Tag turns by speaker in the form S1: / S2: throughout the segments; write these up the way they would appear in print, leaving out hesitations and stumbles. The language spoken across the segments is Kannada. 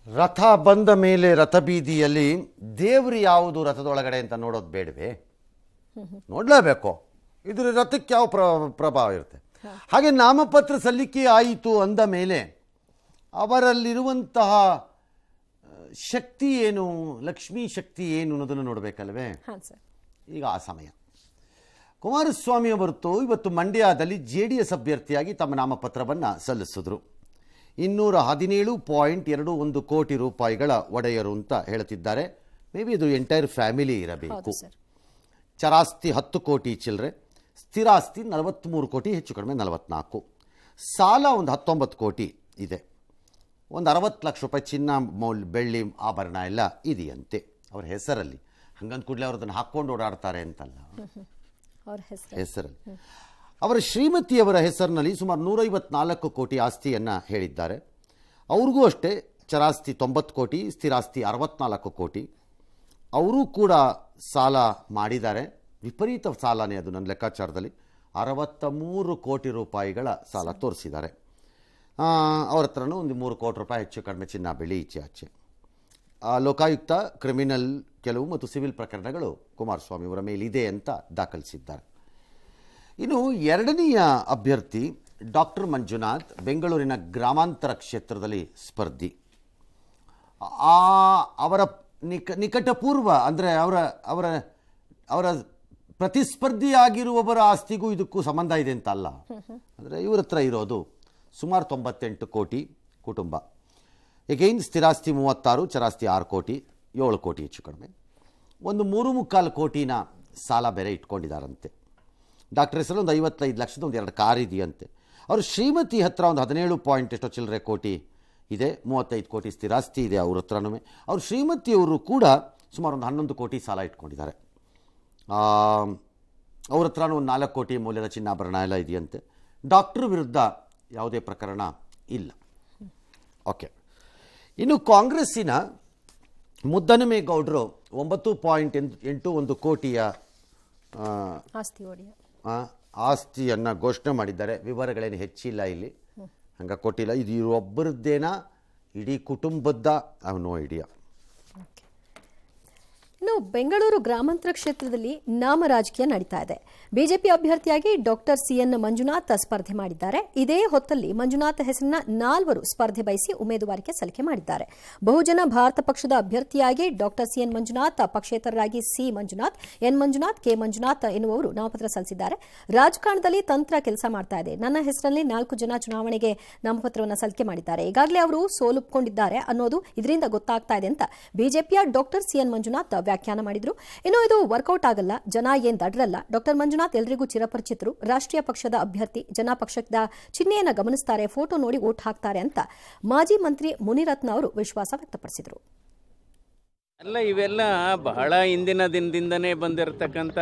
S1: ರಥ ಬಂದ ಮೇಲೆ ರಥಬೀದಿಯಲ್ಲಿ ದೇವರು ಯಾವುದು ರಥದೊಳಗಡೆ ಅಂತ ನೋಡೋದು ಬೇಡವೇ? ನೋಡಲೇಬೇಕು. ಇದ್ರ ರಥಕ್ಕೆ ಯಾವ ಪ್ರಭಾವ ಇರುತ್ತೆ. ಹಾಗೆ ನಾಮಪತ್ರ ಸಲ್ಲಿಕೆ ಆಯಿತು ಅಂದ ಮೇಲೆ ಅವರಲ್ಲಿರುವಂತಹ ಶಕ್ತಿ ಏನು, ಲಕ್ಷ್ಮೀ ಶಕ್ತಿ ಏನು ಅನ್ನೋದನ್ನು ನೋಡಬೇಕಲ್ವೇ? ಈಗ ಆ ಸಮಯ. ಕುಮಾರಸ್ವಾಮಿ ಅವರತು ಇವತ್ತು ಮಂಡ್ಯದಲ್ಲಿ JDS ಅಭ್ಯರ್ಥಿಯಾಗಿ ತಮ್ಮ ನಾಮಪತ್ರವನ್ನು ಸಲ್ಲಿಸಿದ್ರು. 217.21 ಕೋಟಿ ರೂಪಾಯಿಗಳ ಒಡೆಯರು ಅಂತ ಹೇಳ್ತಿದ್ದಾರೆ. ಮೇ ಬಿ ಇದು ಎಂಟೈರ್ ಫ್ಯಾಮಿಲಿ ಇರಬೇಕು. ಚರಾಸ್ತಿ 10 ಕೋಟಿ ಚಿಲ್ಲರೆ, ಸ್ಥಿರಾಸ್ತಿ 43 ಕೋಟಿ, ಹೆಚ್ಚು ಕಡಿಮೆ 44. ಸಾಲ ಒಂದು 19 ಕೋಟಿ ಇದೆ. ಒಂದು 60 ಲಕ್ಷ ರೂಪಾಯಿ ಚಿನ್ನ, ಬೆಳ್ಳಿ ಆಭರಣ ಎಲ್ಲ ಇದೆಯಂತೆ ಅವ್ರ ಹೆಸರಲ್ಲಿ. ಹಂಗಂದ ಕೂಡಲೇ ಅವ್ರು ಅದನ್ನು ಹಾಕ್ಕೊಂಡು ಓಡಾಡ್ತಾರೆ ಅಂತಲ್ಲ, ಹೆಸರಲ್ಲಿ. ಅವರ ಶ್ರೀಮತಿಯವರ ಹೆಸರಿನಲ್ಲಿ ಸುಮಾರು 154 ಕೋಟಿ ಆಸ್ತಿಯನ್ನು ಹೇಳಿದ್ದಾರೆ. ಅವ್ರಿಗೂ ಅಷ್ಟೇ ಚರಾಸ್ತಿ 90 ಕೋಟಿ, ಸ್ಥಿರಾಸ್ತಿ 64 ಕೋಟಿ. ಅವರೂ ಕೂಡ ಸಾಲ ಮಾಡಿದ್ದಾರೆ. ವಿಪರೀತ ಸಾಲನೇ ಅದು. ನನ್ನ ಲೆಕ್ಕಾಚಾರದಲ್ಲಿ 63 ಕೋಟಿ ರೂಪಾಯಿಗಳ ಸಾಲ ತೋರಿಸಿದ್ದಾರೆ. ಅವ್ರ ಹತ್ರನೂ ಒಂದು 3 ಕೋಟಿ ರೂಪಾಯಿ ಹೆಚ್ಚು ಕಡಿಮೆ ಚಿನ್ನ, ಬೆಳ್ಳಿ ಈಚೆ ಆಚೆ. ಲೋಕಾಯುಕ್ತ ಕ್ರಿಮಿನಲ್ ಕೆಲವು ಮತ್ತು ಸಿವಿಲ್ ಪ್ರಕರಣಗಳು ಕುಮಾರಸ್ವಾಮಿ ಅವರ ಮೇಲಿದೆ ಅಂತ ದಾಖಲಿಸಿದ್ದಾರೆ. ಇನ್ನು ಎರಡನೆಯ ಅಭ್ಯರ್ಥಿ ಡಾಕ್ಟರ್ ಮಂಜುನಾಥ್, ಬೆಂಗಳೂರಿನ ಗ್ರಾಮಾಂತರ ಕ್ಷೇತ್ರದಲ್ಲಿ ಸ್ಪರ್ಧಿ. ಅವರ ನಿಕಟಪೂರ್ವ ಅಂದರೆ ಅವರ ಅವರ ಪ್ರತಿಸ್ಪರ್ಧಿಯಾಗಿರುವವರ ಆಸ್ತಿಗೂ ಇದಕ್ಕೂ ಸಂಬಂಧ ಇದೆ ಅಂತ ಅಲ್ಲ. ಅಂದರೆ ಇವ್ರ ಹತ್ರ ಇರೋದು ಸುಮಾರು 98 ಕೋಟಿ ಕುಟುಂಬ. ಎಗೈನ್ ಸ್ಥಿರಾಸ್ತಿ 36, ಚರಾಸ್ತಿ 6 ಕೋಟಿ, 7 ಕೋಟಿ ಹೆಚ್ಚು ಕಡಿಮೆ. ಒಂದು 3.25 ಕೋಟಿನ ಸಾಲ ಬೇರೆ ಇಟ್ಕೊಂಡಿದ್ದಾರಂತೆ. ಡಾಕ್ಟರ್ ಹೆಸರು ಒಂದು 55 ಲಕ್ಷದ ಒಂದು 2 ಕಾರ್ ಇದೆಯಂತೆ. ಅವರು ಶ್ರೀಮತಿ ಹತ್ರ ಒಂದು 17 ಪಾಯಿಂಟ್ ಎಷ್ಟೋ ಚಿಲ್ಲರೆ ಕೋಟಿ ಇದೆ, 35 ಕೋಟಿ ಸ್ಥಿರಾಸ್ತಿ ಇದೆ ಅವ್ರ ಹತ್ರನೂ. ಅವ್ರ ಶ್ರೀಮತಿಯವರು ಕೂಡ ಸುಮಾರು ಒಂದು 11 ಕೋಟಿ ಸಾಲ ಇಟ್ಕೊಂಡಿದ್ದಾರೆ. ಅವ್ರ ಹತ್ರನೂ ಒಂದು 4 ಕೋಟಿ ಮೌಲ್ಯದ ಚಿನ್ನಾಭರಣ ಎಲ್ಲ ಇದೆಯಂತೆ. ಡಾಕ್ಟರ್ ವಿರುದ್ಧ ಯಾವುದೇ ಪ್ರಕರಣ ಇಲ್ಲ. ಓಕೆ. ಇನ್ನು ಕಾಂಗ್ರೆಸ್ಸಿನ ಮುದ್ದನಮೇಗೌಡರು 9.81 ಕೋಟಿಯ ಆಸ್ತಿಯನ್ನು ಘೋಷಣೆ ಮಾಡಿದ್ದಾರೆ. ವಿವರಗಳೇನು ಹೆಚ್ಚಿಲ್ಲ ಇಲ್ಲಿ, ಹಂಗೆ ಕೊಟ್ಟಿಲ್ಲ. ಇದು ಇವರೊಬ್ಬರದ್ದೇನಾ ಇಡೀ ಕುಟುಂಬದ ನೋ ಐಡಿಯಾ.
S2: ಇನ್ನು ಬೆಂಗಳೂರು ಗ್ರಾಮಾಂತರ ಕ್ಷೇತ್ರದಲ್ಲಿ ನಾಮ ರಾಜಕೀಯ ನಡೀತಾ ಇದೆ. ಬಿಜೆಪಿ ಅಭ್ಯರ್ಥಿಯಾಗಿ ಡಾಕ್ಟರ್ CN ಮಂಜುನಾಥ್ ಸ್ಪರ್ಧೆ ಮಾಡಿದ್ದಾರೆ. ಇದೇ ಹೊತ್ತಲ್ಲಿ ಮಂಜುನಾಥ್ ಹೆಸರಿನ 4 ಸ್ಪರ್ಧೆ ಬಯಸಿ ಉಮೇದುವಾರಿಕೆ ಸಲ್ಲಿಕೆ ಮಾಡಿದ್ದಾರೆ. ಬಹುಜನ ಭಾರತ ಪಕ್ಷದ ಅಭ್ಯರ್ಥಿಯಾಗಿ ಡಾಕ್ಟರ್ CN ಮಂಜುನಾಥ್, ಪಕ್ಷೇತರರಾಗಿ C Manjunath, N Manjunath, K Manjunath ಎನ್ನುವವರು ನಾಮಪತ್ರ ಸಲ್ಲಿಸಿದ್ದಾರೆ. ರಾಜಕಾರಣದಲ್ಲಿ ತಂತ್ರ ಕೆಲಸ ಮಾಡ್ತಾ ಇದೆ. ನನ್ನ ಹೆಸರಲ್ಲಿ 4 ಜನ ಚುನಾವಣೆಗೆ ನಾಮಪತ್ರವನ್ನು ಸಲ್ಲಿಕೆ ಮಾಡಿದ್ದಾರೆ. ಈಗಾಗಲೇ ಅವರು ಸೋಲುಕೊಂಡಿದ್ದಾರೆ ಅನ್ನೋದು ಇದರಿಂದ ಗೊತ್ತಾಗ್ತಾ ಇದೆ ಅಂತ ಬಿಜೆಪಿಯ ಡಾಕ್ಟರ್ CN ಮಂಜುನಾಥ್ ವ್ಯಾಖ್ಯಾನ ಮಾಡಿದ್ರು. ಇನ್ನು ಇದು ವರ್ಕೌಟ್ ಆಗಲ್ಲ, ಜನ ಏನ್ ದಡ್ರಲ್ಲ. ಡಾಕ್ಟರ್ ಮಂಜುನಾಥ್ ಎಲ್ರಿಗೂ ಚಿರಪರಿಚಿತರು. ರಾಷ್ಟ್ರೀಯ ಪಕ್ಷದ ಅಭ್ಯರ್ಥಿ, ಜನ ಪಕ್ಷದ ಚಿಹ್ನೆಯನ್ನು ಗಮನಿಸ್ತಾರೆ, ಫೋಟೋ ನೋಡಿ ವೋಟ್ ಹಾಕ್ತಾರೆ ಅಂತ ಮಾಜಿ ಮಂತ್ರಿ ಮುನಿರತ್ನ ಅವರು ವಿಶ್ವಾಸ ವ್ಯಕ್ತಪಡಿಸಿದರು.
S3: ಅಲ್ಲ, ಇವೆಲ್ಲ ಬಹಳ ಹಿಂದಿನ ದಿನದಿಂದನೇ ಬಂದಿರತಕ್ಕಂಥ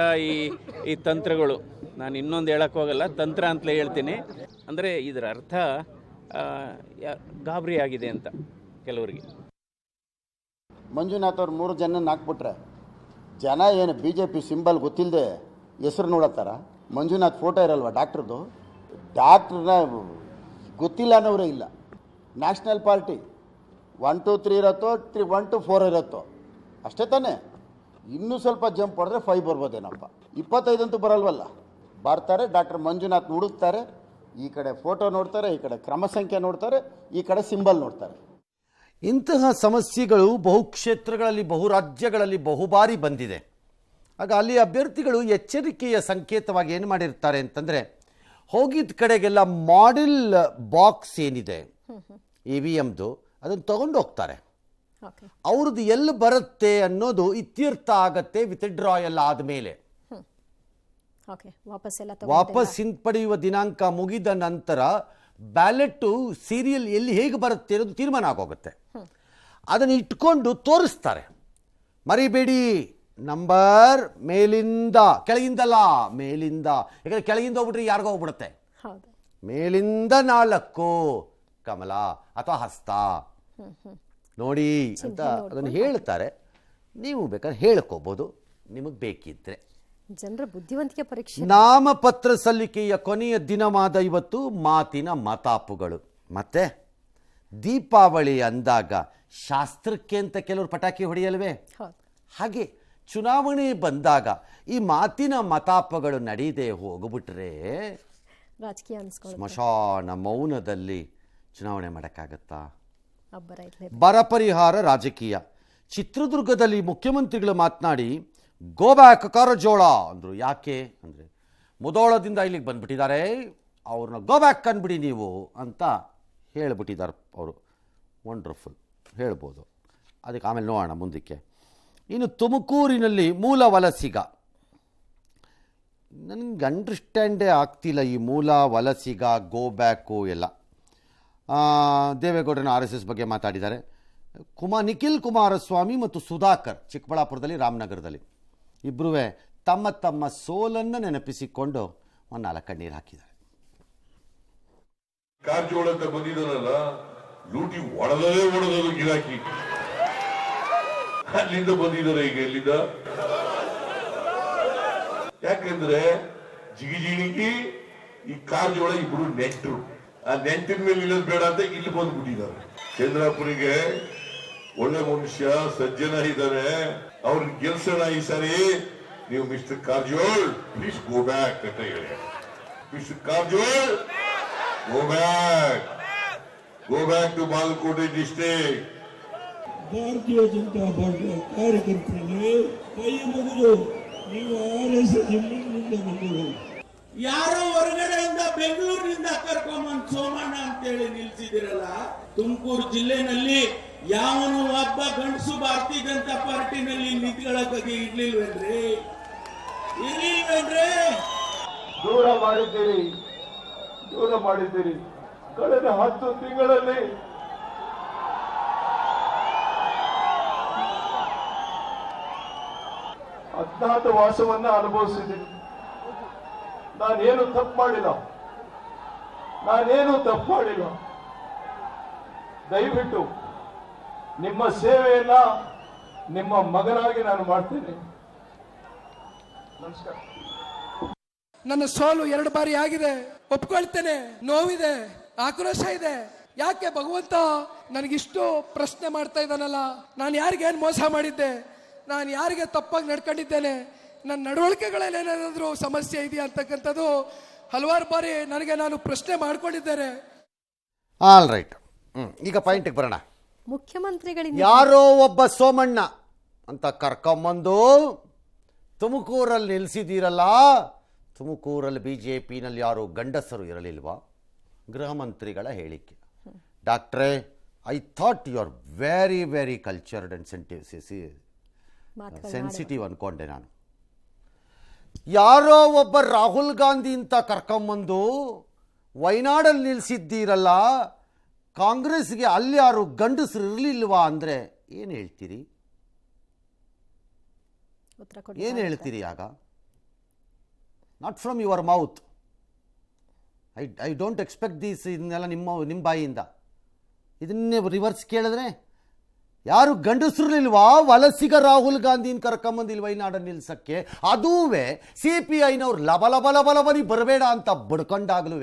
S3: ಈ ತಂತ್ರಗಳು. ನಾನು ಇನ್ನೊಂದು ಹೇಳಕ್ ಹೋಗಲ್ಲ, ತಂತ್ರ ಅಂತಲೇ ಹೇಳ್ತೀನಿ. ಅಂದರೆ ಇದರ ಅರ್ಥ ಗಾಬರಿ ಆಗಿದೆ ಅಂತ ಕೆಲವರಿಗೆ.
S4: ಮಂಜುನಾಥ್ ಅವ್ರು 3 ಜನ ಹಾಕ್ಬಿಟ್ರೆ ಜನ ಏನು BJP ಸಿಂಬಲ್ ಗೊತ್ತಿಲ್ಲದೆ ಹೆಸರು ನೋಡತ್ತಾರ? ಮಂಜುನಾಥ್ ಫೋಟೋ ಇರಲ್ವ ಡಾಕ್ಟ್ರದ್ದು? ಡಾಕ್ಟ್ರನ್ನ ಗೊತ್ತಿಲ್ಲ ಅನ್ನೋರೇ ಇಲ್ಲ. ನ್ಯಾಷನಲ್ ಪಾರ್ಟಿ 1 2 3 ಇರತ್ತೋ, 1 2 4 ಇರತ್ತೋ ಅಷ್ಟೇ ತಾನೇ. ಇನ್ನೂ ಸ್ವಲ್ಪ ಜಂಪ್ ಹೊಡೆದ್ರೆ 5 ಬರ್ಬೋದೇನಪ್ಪ. 25 ಅಂತೂ ಬರಲ್ವಲ್ಲ. ಬರ್ತಾರೆ, ಡಾಕ್ಟರ್ ಮಂಜುನಾಥ್ ಹುಡುಕ್ತಾರೆ, ಈ ಕಡೆ ಫೋಟೋ ನೋಡ್ತಾರೆ, ಈ ಕಡೆ ಕ್ರಮ ಸಂಖ್ಯೆ ನೋಡ್ತಾರೆ, ಈ ಕಡೆ ಸಿಂಬಲ್ ನೋಡ್ತಾರೆ.
S1: ಇಂತಹ ಸಮಸ್ಯೆಗಳು ಬಹುಕ್ಷೇತ್ರಗಳಲ್ಲಿ, ಬಹು ರಾಜ್ಯಗಳಲ್ಲಿ ಬಹುಬಾರಿ ಬಂದಿದೆ. ಆಗ ಅಲ್ಲಿ ಅಭ್ಯರ್ಥಿಗಳು ಎಚ್ಚರಿಕೆಯ ಸಂಕೇತವಾಗಿ ಏನು ಮಾಡಿರ್ತಾರೆ ಅಂತಂದರೆ, ಹೋಗಿದ್ದ ಕಡೆಗೆಲ್ಲ ಮಾಡೆಲ್ ಬಾಕ್ಸ್ ಏನಿದೆ EVMದು ಅದನ್ನು ತಗೊಂಡು ಹೋಗ್ತಾರೆ. ಅವ್ರದ್ದು ಎಲ್ಲಿ ಬರುತ್ತೆ ಅನ್ನೋದು ಇತ್ಯರ್ಥ ಆಗತ್ತೆ ವಿತ್ಡ್ರಾ ಎಲ್ಲ ಆದಮೇಲೆ. ವಾಪಸ್ ಹಿಂಪಡೆಯುವ ದಿನಾಂಕ ಮುಗಿದ ನಂತರ ಬ್ಯಾಲೆಟ್ಟು ಸೀರಿಯಲ್ ಎಲ್ಲಿ ಹೇಗೆ ಬರುತ್ತೆ ಅನ್ನೋದು ತೀರ್ಮಾನ ಆಗೋಗುತ್ತೆ. ಅದನ್ನು ಇಟ್ಕೊಂಡು ತೋರಿಸ್ತಾರೆ. ಮರಿಬೇಡಿ, ನಂಬರ್ ಮೇಲಿಂದ, ಕೆಳಗಿಂದಲ್ಲ ಮೇಲಿಂದ. ಯಾಕಂದರೆ ಕೆಳಗಿಂದ ಹೋಗ್ಬಿಟ್ರೆ ಯಾರಿಗೋ ಹೋಗ್ಬಿಡುತ್ತೆ. ಮೇಲಿಂದ 4 ಕಮಲ ಅಥವಾ ಹಸ್ತ ನೋಡಿ ಅಂತ ಅದನ್ನು ಹೇಳ್ತಾರೆ. ನೀವು ಬೇಕಾದ್ರೆ ಹೇಳ್ಕೋಬೋದು ನಿಮಗೆ ಬೇಕಿದ್ರೆ.
S2: ಜನರ ಬುದ್ಧಿವಂತಿಕೆ ಪರೀಕ್ಷೆ.
S1: ನಾಮಪತ್ರ ಸಲ್ಲಿಕೆಯ ಕೊನೆಯ ದಿನವಾದ ಇವತ್ತು ಮಾತಿನ ಮತಾಪುಗಳು. ಮತ್ತೆ ದೀಪಾವಳಿ ಅಂದಾಗ ಶಾಸ್ತ್ರಕ್ಕೆ ಅಂತ ಕೆಲವರು ಪಟಾಕಿ ಹೊಡೆಯಲ್ವೇ?
S2: ಹೌದು.
S1: ಹಾಗೆ ಚುನಾವಣೆ ಬಂದಾಗ ಈ ಮಾತಿನ ಮತಾಪಗಳು ನಡೀದೆ ಹೋಗ್ಬಿಟ್ರೆ
S2: ರಾಜಕೀಯ ಅನ್ಸ್ಕೊಳ್ಳೋದು
S1: ಸ್ಮಶಾನ ಮೌನದಲ್ಲಿ ಚುನಾವಣೆ ಮಾಡೋಕ್ಕಾಗತ್ತಾ?
S2: ಅಬ್ಬರ ಇರ್ಲಿ.
S1: ಬರ ಪರಿಹಾರ ರಾಜಕೀಯ. ಚಿತ್ರದುರ್ಗದಲ್ಲಿ ಮುಖ್ಯಮಂತ್ರಿಗಳು ಮಾತನಾಡಿ ಗೋ ಬ್ಯಾಕ್ ಕಾರಜೋಳ ಅಂದರು. ಯಾಕೆ ಅಂದರೆ ಮುಧೋಳದಿಂದ ಇಲ್ಲಿಗೆ ಬಂದ್ಬಿಟ್ಟಿದ್ದಾರೆ, ಅವ್ರನ್ನ ಗೋ ಬ್ಯಾಕ್ ಅಂದ್ಬಿಡಿ ನೀವು ಅಂತ ಹೇಳಿಬಿಟ್ಟಿದ್ದಾರೆ ಅವರು. ವಂಡರ್ಫುಲ್ ಹೇಳ್ಬೋದು, ಅದಕ್ಕೆ ಆಮೇಲೆ ನೋಡೋಣ ಮುಂದಕ್ಕೆ. ಇನ್ನು ತುಮಕೂರಿನಲ್ಲಿ ಮೂಲ ವಲಸಿಗ, ನನಗೆ ಅಂಡರ್ಸ್ಟ್ಯಾಂಡೇ ಆಗ್ತಿಲ್ಲ ಈ ಮೂಲ ವಲಸಿಗ ಗೋ ಬ್ಯಾಕು ಎಲ್ಲ. ದೇವೇಗೌಡನ RSS ಬಗ್ಗೆ ಮಾತಾಡಿದ್ದಾರೆ. ನಿಖಿಲ್ ಕುಮಾರಸ್ವಾಮಿ ಮತ್ತು ಸುಧಾಕರ್ ಚಿಕ್ಕಬಳ್ಳಾಪುರದಲ್ಲಿ, ರಾಮನಗರದಲ್ಲಿ ಇಬ್ಬರೂ ತಮ್ಮ ತಮ್ಮ ಸೋಲನ್ನು ನೆನಪಿಸಿಕೊಂಡು ಒಂದು 4 ಕಣ್ಣೀರು ಹಾಕಿದ್ದಾರೆ.
S5: ಕಾರಜೋಳ ಅಂತ ಬಂದಿದ್ದಾರಲ್ಲ, ಲೂಟಿ ಒಡೆದೋದು ಗಿರಾಕಿ, ಅಲ್ಲಿಂದ ಬಂದಿದ್ದಾರೆ. ಈಗ ಎಲ್ಲಿಂದ? ಯಾಕಂದ್ರೆ ಜಿಗಿಜಿಣಿಗಿ ಈ ಕಾರಜೋಳ ಇಬ್ರು ನೆಂಟರು, ಆ ನೆಂಟಿನ ಮೇಲೆ ಇಲ್ಲದ್ ಬೇಡ ಅಂತ ಇಲ್ಲಿ ಬಂದ್ಬಿಟ್ಟಿದ್ದಾರೆ. ಚಂದ್ರಾಪುರಿಗೆ ಒಳ್ಳೆ ಮನುಷ್ಯ ಸಜ್ಜನ ಇದ್ದಾರೆ, ಅವ್ರನ್ನ ಗೆಲ್ಸೋಣ ಈ ಸಾರಿ. ನೀವು mister Karjol please go back ಅಂತ ಹೇಳಿ. Mister Karjol go back to Bagalkot district.
S6: Bharatiya Janata ಪಾರ್ಟಿಯ ಕಾರ್ಯಕರ್ತರಿಗೆ ಕೈ ಮುಗಿದು ನೀವು RSS ಮುಂದೆ ಬಂದರು. ಯಾರೋ ಹೊರಗಡೆಯಿಂದ ಬೆಂಗಳೂರಿನಿಂದ ಕರ್ಕೊಂಬಂದ್ ಸೋಮಣ್ಣ ಅಂತೇಳಿ ನಿಲ್ಸಿದಿರಲ್ಲ, ತುಮಕೂರು ಜಿಲ್ಲೆನಲ್ಲಿ ಯಾವನು ಒಬ್ಬ ಗಂಡಸು ಭಾರತೀಯ ಜನತಾ ಪಾರ್ಟಿನಲ್ಲಿ ನಿಂತ್ಕೊಳ್ಳೋಕೆ ಇರ್ಲಿಲ್ವೇನ್ರಿ?
S7: ದೂರ ಮಾಡಿದ್ದೀರಿ. ಕಳೆದ 10 ತಿಂಗಳಲ್ಲಿ ಅಜ್ಞಾತ ವಾಸವನ್ನ ಅನುಭವಿಸಿದ್ದೀನಿ. ನಾನೇನು ತಪ್ಪು ಮಾಡಿಲ್ಲ. ದಯವಿಟ್ಟು ನಿಮ್ಮ ಸೇವೆಯನ್ನ ನಿಮ್ಮ ಮಗನಾಗಿ ನಾನು ಮಾಡ್ತೇನೆ. ನಮಸ್ಕಾರ.
S8: ನನ್ನ ಸೋಲು 2 ಬಾರಿ ಆಗಿದೆ, ಒಪ್ಕೊಳ್ತೇನೆ. ನೋವಿದೆ, ಆಕ್ರೋಶ ಇದೆ. ಯಾಕೆ ಭಗವಂತ ನನಗಿಷ್ಟು ಪ್ರಶ್ನೆ ಮಾಡ್ತಾ ಇದ್ದಾನಲ್ಲ? ನಾನು ಯಾರಿಗೇನು ಮೋಸ ಮಾಡಿದ್ದೆ? ನಾನು ಯಾರಿಗೆ ತಪ್ಪಾಗಿ ನಡ್ಕೊಂಡಿದ್ದೇನೆ? ನನ್ನ ನಡವಳಿಕೆಗಳಲ್ಲಿ ಏನಾದರೂ ಸಮಸ್ಯೆ ಇದೆಯಾ ಅಂತಕ್ಕಂಥದ್ದು ಹಲವಾರು ಬಾರಿ ನಾನು ಪ್ರಶ್ನೆ ಮಾಡ್ಕೊಂಡಿದ್ದೇನೆ.
S1: ಆಲ್ ರೈಟ್, ಈಗ ಪಾಯಿಂಟಿಗೆ ಬರೋಣ.
S2: ಮುಖ್ಯಮಂತ್ರಿಗಳಿಂದ
S1: ಯಾರೋ ಒಬ್ಬ ಸೋಮಣ್ಣ ಅಂತ ಕರ್ಕೊಂಬಂದು ತುಮಕೂರಲ್ಲಿ ನಿಲ್ಲಿಸಿದ್ದೀರಲ್ಲ, ತುಮಕೂರಲ್ಲಿ BJPನಲ್ಲಿ ಯಾರು ಗಂಡಸರು ಇರಲಿಲ್ವಾ? ಗೃಹ ಮಂತ್ರಿಗಳ ಹೇಳಿಕೆ. ಡಾಕ್ಟ್ರೇ, I thought you are very very cultured and sensitive ಅಂದ್ಕೊಂಡೆ ನಾನು. ಯಾರೋ ಒಬ್ಬ ರಾಹುಲ್ ಗಾಂಧಿ ಅಂತ ಕರ್ಕೊಂಬಂದು ವಯನಾಡಲ್ಲಿ ನಿಲ್ಲಿಸಿದ್ದೀರಲ್ಲ, ಕಾಂಗ್ರೆಸ್ಗೆ ಅಲ್ಲಿ ಯಾರು ಗಂಡಸರು ಇರಲಿಲ್ವಾ ಅಂದರೆ ಏನು ಹೇಳ್ತೀರಿ? ಏನು ಹೇಳ್ತೀರಿ ಆಗ? Not from your mouth. I don't expect these. ಇದನ್ನೆಲ್ಲ ನಿಮ್ಮ ಬಾಯಿಯಿಂದ. ಇದನ್ನೇ ರಿವರ್ಸ್ ಕೇಳಿದ್ರೆ ಯಾರು ಗಂಡಸರಿಲ್ವಾ? ವಲಸಿಗ ರಾಹುಲ್ ಗಾಂಧಿನ ಕರ್ಕೊಂಬಂದಿಲ್ ವಯನಾಡ ನಿಲ್ಸಕ್ಕೆ. ಅದೂವೇ CPIನವ್ರು ಲಬಲಬನಿ ಬರಬೇಡ ಅಂತ ಬಡ್ಕೊಂಡಾಗ್ಲೂ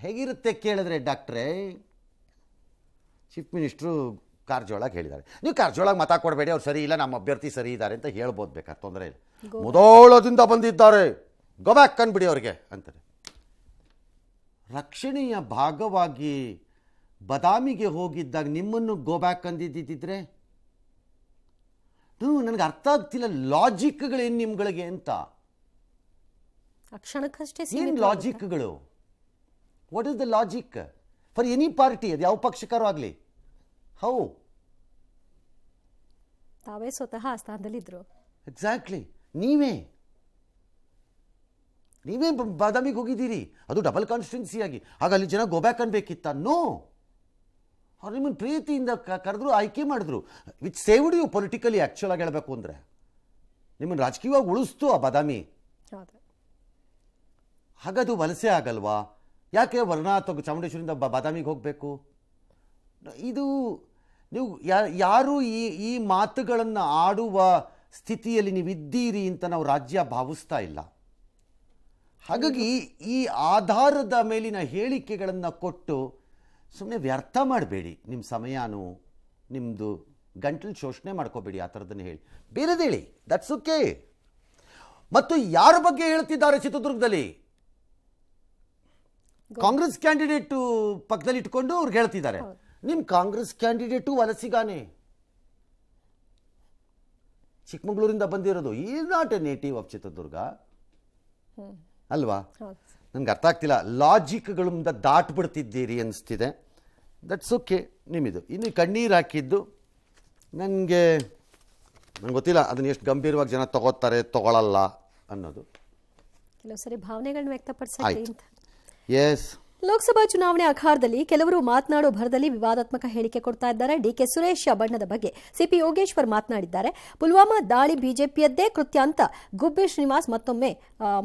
S1: ಹೇಗಿರುತ್ತೆ ಕೇಳಿದ್ರೆ ಡಾಕ್ಟ್ರೇ? ಚೀಫ್ ಮಿನಿಸ್ಟ್ರು ಕಾರಜೋಳಗೆ ಹೇಳಿದ್ದಾರೆ, ನೀವು ಕಾರಜೋಳಗೆ ಮತ ಕೊಡಬೇಡಿ, ಅವ್ರು ಸರಿ ಇಲ್ಲ, ನಮ್ಮ ಅಭ್ಯರ್ಥಿ ಸರಿ ಇದ್ದಾರೆ ಅಂತ ಹೇಳ್ಬೋದು, ಬೇಕಾದ್ರೆ ತೊಂದರೆ ಇಲ್ಲ. ಮುಧೋಳದಿಂದ ಬಂದಿದ್ದಾರೆ, ಗೋ ಬ್ಯಾಕ್ ಅಂದ್ಬಿಡಿ ಅವ್ರಿಗೆ ಅಂತಾರೆ. ರಕ್ಷಣೆಯ ಭಾಗವಾಗಿ ಬದಾಮಿಗೆ ಹೋಗಿದ್ದಾಗ ನಿಮ್ಮನ್ನು ಗೋ ಬ್ಯಾಕ್ ಅಂದಿದ್ದಿದ್ರೆ ನನಗೆ ಅರ್ಥ ಆಗ್ತಿಲ್ಲ. ಲಾಜಿಕ್ಗಳೇನು ನಿಮ್ಗಳಿಗೆ ಅಂತ? ಏನು ಲಾಜಿಕ್ಗಳು? What is the logic for any party? ಅದು ಯಾವ ಪಕ್ಷಕರು ಆಗಲಿ. ಹೌ
S2: ತಾವೇ ಸ್ವತಃ ಆ ಸ್ಥಾನದಲ್ಲಿದ್ದರು.
S1: ಎಕ್ಸಾಕ್ಟ್ಲಿ. ನೀವೇ ಬಾದಾಮಿಗೆ ಹೋಗಿದ್ದೀರಿ, ಅದು ಡಬಲ್ ಕಾನ್ಸ್ಟಿಟ್ಯೂನ್ಸಿ ಆಗಿ. ಆಗ ಅಲ್ಲಿ ಜನ ಗೋಬ್ಯಾಕ್ ಅನ್ಬೇಕಿತ್ತ? ನೋ, ಅವ್ರು ನಿಮ್ಮನ್ನು ಪ್ರೀತಿಯಿಂದ ಕರೆದ್ರು, ಆಯ್ಕೆ ಮಾಡಿದ್ರು. Which saved you politically. Actual ಆಗಿ ಹೇಳಬೇಕು ಅಂದರೆ ನಿಮ್ಮನ್ನು ರಾಜಕೀಯವಾಗಿ ಉಳಿಸ್ತು ಆ ಬಾದಾಮಿ. ಹಾಗದು ವಲಸೆ ಆಗಲ್ವಾ? ಯಾಕೆ ವರ್ಣ ಅಥವಾ ಚಾಮುಂಡೇಶ್ವರಿಂದ ಬಾದಾಮಿಗೆ ಹೋಗಬೇಕು? ಇದು ನೀವು ಯಾರು ಈ ಮಾತುಗಳನ್ನು ಆಡುವ ಸ್ಥಿತಿಯಲ್ಲಿ ನೀವಿದ್ದೀರಿ ಅಂತ ನಾವು ರಾಜ್ಯ ಭಾವಿಸ್ತಾ ಇಲ್ಲ. ಹಾಗಾಗಿ ಈ ಆಧಾರದ ಮೇಲಿನ ಹೇಳಿಕೆಗಳನ್ನು ಕೊಟ್ಟು ಸುಮ್ಮನೆ ವ್ಯರ್ಥ ಮಾಡಬೇಡಿ ನಿಮ್ಮ ಸಮಯನೂ, ನಿಮ್ಮದು ಗಂಟಲು ಶೋಷಣೆ ಮಾಡ್ಕೋಬೇಡಿ. ಆ ಥರದನ್ನು ಹೇಳಿ, ಬೇರೆದು ಹೇಳಿ, ದಟ್ಸ್ ಓಕೆ. ಮತ್ತು ಯಾರ ಬಗ್ಗೆ ಹೇಳ್ತಿದ್ದಾರೆ ಚಿತ್ರದುರ್ಗದಲ್ಲಿ? ಕಾಂಗ್ರೆಸ್ ಕ್ಯಾಂಡಿಡೇಟು ಪಕ್ಕದಲ್ಲಿ ಇಟ್ಕೊಂಡು ಅವ್ರಿಗೆ ಹೇಳ್ತಿದ್ದಾರೆ. ನಿಮ್ಮ ಕಾಂಗ್ರೆಸ್ ಕ್ಯಾಂಡಿಡೇಟು ವಲಸಿಗಾನೆ, ಚಿಕ್ಕಮಗಳೂರಿಂದ ಬಂದಿರೋದು. Is not a native of Chitradurga ಅಲ್ವಾ? ನನಗೆ ಅರ್ಥ ಆಗ್ತಿಲ್ಲ, ಲಾಜಿಕ್ಗಳಿಂದ ದಾಟ್ಬಿಡ್ತಿದ್ದೀರಿ ಅನಿಸ್ತಿದೆ. ದಟ್ಸ್ ಓಕೆ ನಿಮ್ಮಿದು. ಇನ್ನು ಕಣ್ಣೀರು ಹಾಕಿದ್ದು ನನಗೆ ಗೊತ್ತಿಲ್ಲ ಅದನ್ನು ಎಷ್ಟು ಗಂಭೀರವಾಗಿ ಜನ ತಗೋತಾರೆ ತಗೊಳ್ಳಲ್ಲ ಅನ್ನೋದು.
S2: ಕೆಲವು ಸರಿ ಭಾವನೆಗಳನ್ನ ವ್ಯಕ್ತಪಡಿಸಕ್ಕೆ ಅಂತ.
S1: ಎಸ್,
S2: ಲೋಕಸಭಾ ಚುನಾವಣೆ ಅಖಾಡದಲ್ಲಿ ಕೆಲವರು ಮಾತನಾಡೋ ಭರದಲ್ಲಿ ವಿವಾದಾತ್ಮಕ ಹೇಳಿಕೆ ಕೊಡ್ತಾ ಇದ್ದಾರೆ. ಡಿಕೆ ಸುರೇಶ್ ಬಣ್ಣದ ಬಗ್ಗೆ ಸಿಪಿ ಯೋಗೇಶ್ವರ್ ಮಾತನಾಡಿದ್ದಾರೆ. ಪುಲ್ವಾಮಾ ದಾಳಿ ಬಿಜೆಪಿಯದ್ದೇ ಕೃತ್ಯ ಅಂತ ಗುಬ್ಬಿ ಶ್ರೀನಿವಾಸ್ ಮತ್ತೊಮ್ಮೆ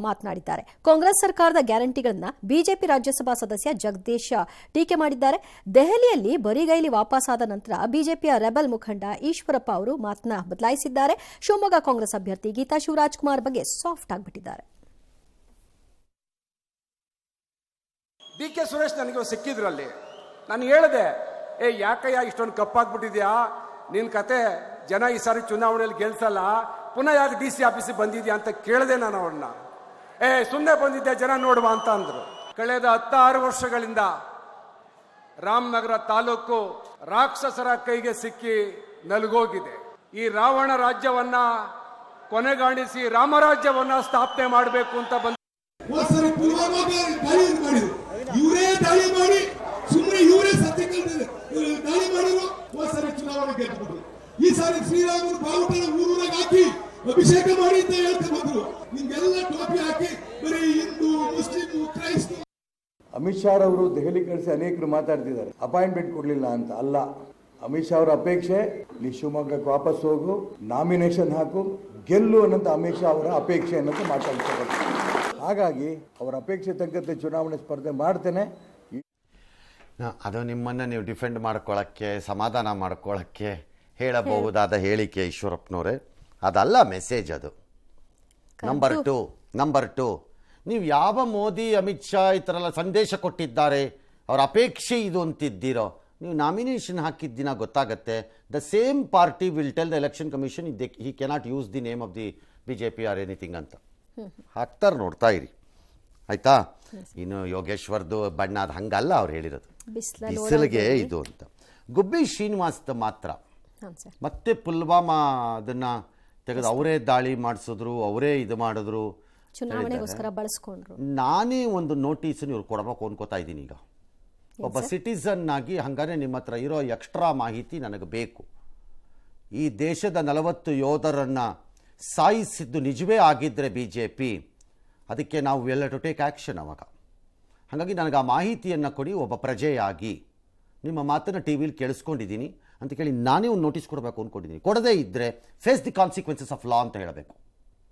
S2: ಮಾತನಾಡಿದ್ದಾರೆ. ಕಾಂಗ್ರೆಸ್ ಸರ್ಕಾರದ ಗ್ಯಾರಂಟಿಗಳನ್ನ ಬಿಜೆಪಿ ರಾಜ್ಯಸಭಾ ಸದಸ್ಯ ಜಗದೀಶ್ ಟೀಕೆ ಮಾಡಿದ್ದಾರೆ. ದೆಹಲಿಯಲ್ಲಿ ಬರಿಗೈಲಿ ವಾಪಸ್ಸಾದ ನಂತರ ಬಿಜೆಪಿಯ ರೆಬಲ್ ಮುಖಂಡ ಈಶ್ವರಪ್ಪ ಅವರು ಮಾತನ್ನ ಬದಲಾಯಿಸಿದ್ದಾರೆ. ಶಿವಮೊಗ್ಗ ಕಾಂಗ್ರೆಸ್ ಅಭ್ಯರ್ಥಿ ಗೀತಾ ಶಿವರಾಜ್ ಕುಮಾರ್ ಬಗ್ಗೆ ಸಾಫ್ಟ್ ಆಗಿಬಿಟ್ಟಿದ್ದಾರೆ.
S9: ಡಿ ಕೆ ಸುರೇಶ್ ನನಗೆ ಸಿಕ್ಕಿದ್ರಲ್ಲಿ ನಾನು ಹೇಳಿದೆ, ಯಾಕಯ್ಯ ಇಷ್ಟೊಂದು ಕಪ್ಪಾಗ್ಬಿಟ್ಟಿದ್ಯಾ, ನಿನ್ನ ಕತೆ ಜನ ಈ ಸಾರಿ ಚುನಾವಣೆಯಲ್ಲಿ ಗೆಲ್ಸಲ್ಲ, ಪುನಃ ಯಾಕೆ DC ಆಫೀಸಿಗೆ ಬಂದಿದ್ಯಾ ಅಂತ ಕೇಳಿದೆ ನಾನು ಅವ್ರನ್ನ. ಸುಮ್ಮನೆ ಬಂದಿದ್ದೆ ಜನ ನೋಡುವ ಅಂತ ಅಂದರು. ಕಳೆದ 16 ವರ್ಷಗಳಿಂದ ರಾಮನಗರ ತಾಲೂಕು ರಾಕ್ಷಸರ ಕೈಗೆ ಸಿಕ್ಕಿ ನಲುಗೋಗಿದೆ. ಈ ರಾವಣ ರಾಜ್ಯವನ್ನ ಕೊನೆಗಾಣಿಸಿ ರಾಮರಾಜ್ಯವನ್ನ ಸ್ಥಾಪನೆ ಮಾಡಬೇಕು ಅಂತ
S6: ಇವರೇ ದಾಳಿ ಮಾಡಿ ಸುಮ್ಮನೆ ಇವರೇ ಸತ್ಯಕ್ಕೆ ದಾಳಿ ಮಾಡಿದ್ರು. ಹೋದ ಸಾರಿ ಚುನಾವಣೆ ಗೆದ್ದುಬಿಟ್ರು. ಈ ಸಾರಿ ಶ್ರೀರಾಮನ ಬಾವುಟನ ಊರೂರಾಗ ಹಾಕಿ ಅಭಿಷೇಕ ಮಾಡಿ ಅಂತ ಹೇಳ್ತಾ ಬಂದ್ರು. ನಿಮ್ಗೆಲ್ಲ ಟೋಪಿ ಹಾಕಿ ಬರೀ ಹಿಂದೂ ಮುಸ್ಲಿಂ ಕ್ರೈಸ್ತ.
S10: ಅಮಿತ್ ಶಾ ಅವರು ದೆಹಲಿ ಕಳಿಸಿ ಅನೇಕರು ಮಾತಾಡ್ತಿದ್ದಾರೆ ಅಪಾಯಿಂಟ್ಮೆಂಟ್ ಕೊಡ್ಲಿಲ್ಲ ಅಂತ. ಅಲ್ಲ, ಅಮಿತ್ ಶಾ ಅವರ ಅಪೇಕ್ಷೆ ನೀ ಶಿವಮೊಗ್ಗಕ್ಕೆ ವಾಪಸ್ ಹೋಗು, ನಾಮಿನೇಷನ್ ಹಾಕು, ಗೆಲ್ಲು ಅನ್ನೋಂಥ ಅಮಿತ್ ಶಾ ಅವರ ಅಪೇಕ್ಷೆ ಅನ್ನೋದು ಮಾತಾಡ್ತಾರೆ. ಹಾಗಾಗಿ ಅವರ ಅಪೇಕ್ಷೆ ತಕ್ಕಂತೆ ಚುನಾವಣೆ ಸ್ಪರ್ಧೆ ಮಾಡ್ತೇನೆ.
S1: ಅದು ನಿಮ್ಮನ್ನು ನೀವು ಡಿಫೆಂಡ್ ಮಾಡ್ಕೊಳ್ಳೋಕ್ಕೆ, ಸಮಾಧಾನ ಮಾಡ್ಕೊಳ್ಳೋಕ್ಕೆ ಹೇಳಬಹುದಾದ ಹೇಳಿಕೆ ಈಶ್ವರಪ್ಪನವರೇ, ಅದಲ್ಲ ಮೆಸೇಜ್. ಅದು ನಂಬರ್ ಟು ನೀವು ಯಾವ ಮೋದಿ ಅಮಿತ್ ಶಾ ಈ ಥರ ಎಲ್ಲ ಸಂದೇಶ ಕೊಟ್ಟಿದ್ದಾರೆ, ಅವರ ಅಪೇಕ್ಷೆ ಇದು ಅಂತಿದ್ದೀರೋ, ನೀವು ನಾಮಿನೇಷನ್ ಹಾಕಿದ ದಿನ ಗೊತ್ತಾಗತ್ತೆ. The same party will tell the election commission he cannot use the name of the BJP or anything ಅಂತ ಹಾಕ್ತಾರೆ. ನೋಡ್ತಾ ಇರಿ ಆಯ್ತಾ. ಇನ್ನು ಯೋಗೇಶ್ವರ್ದು ಬಣ್ಣ ಅದು ಹಂಗಲ್ಲ ಅವ್ರು ಹೇಳಿರೋದು, ಬಿಸಿಲಿಗೆ ಇದು ಅಂತ. ಗುಬ್ಬಿ ಶ್ರೀನಿವಾಸ್ದ ಮಾತ್ರ ಮತ್ತೆ ಪುಲ್ವಾಮಾ ಅದನ್ನ ತೆಗೆದು ಅವರೇ ದಾಳಿ ಮಾಡಿಸಿದ್ರು, ಅವರೇ ಇದು ಮಾಡಿದ್ರು,
S2: ಚುನಾವಣೆಗೋಸ್ಕರ ಬಳಸ್ಕೊಂಡ್ರು.
S1: ನಾನೇ ಒಂದು ನೋಟಿಸನ್ನು ಇವ್ರು ಕೊಡಬೇಕು ಅನ್ಕೋತಾ ಇದ್ದೀನಿ. ಈಗ ಒಬ್ಬ ಸಿಟಿಸನ್ ಆಗಿ ಹಂಗಾರೆ ನಿಮ್ಮ ಹತ್ರ ಇರೋ ಎಕ್ಸ್ಟ್ರಾ ಮಾಹಿತಿ ನನಗೆ ಬೇಕು. ಈ ದೇಶದ 40 ಯೋಧರನ್ನು ಸಾಯಿಸಿದ್ದು ನಿಜವೇ ಆಗಿದ್ದರೆ BJP, ಅದಕ್ಕೆ ನಾವು ಎಲ್ಲ ಟು ಟೇಕ್ ಆ್ಯಕ್ಷನ್ ಅವಾಗ. ಹಾಗಾಗಿ ನನಗೆ ಆ ಮಾಹಿತಿಯನ್ನು ಕೊಡಿ. ಒಬ್ಬ ಪ್ರಜೆಯಾಗಿ ನಿಮ್ಮ ಮಾತನ್ನು TV ಕೇಳಿಸ್ಕೊಂಡಿದ್ದೀನಿ ಅಂತ ಕೇಳಿ ನಾನೇ ಒಂದು ನೋಟಿಸ್ ಕೊಡಬೇಕು ಅಂದ್ಕೊಂಡಿದ್ದೀನಿ. ಕೊಡದೇ ಇದ್ದರೆ face the consequences of law ಅಂತ ಹೇಳಬೇಕು.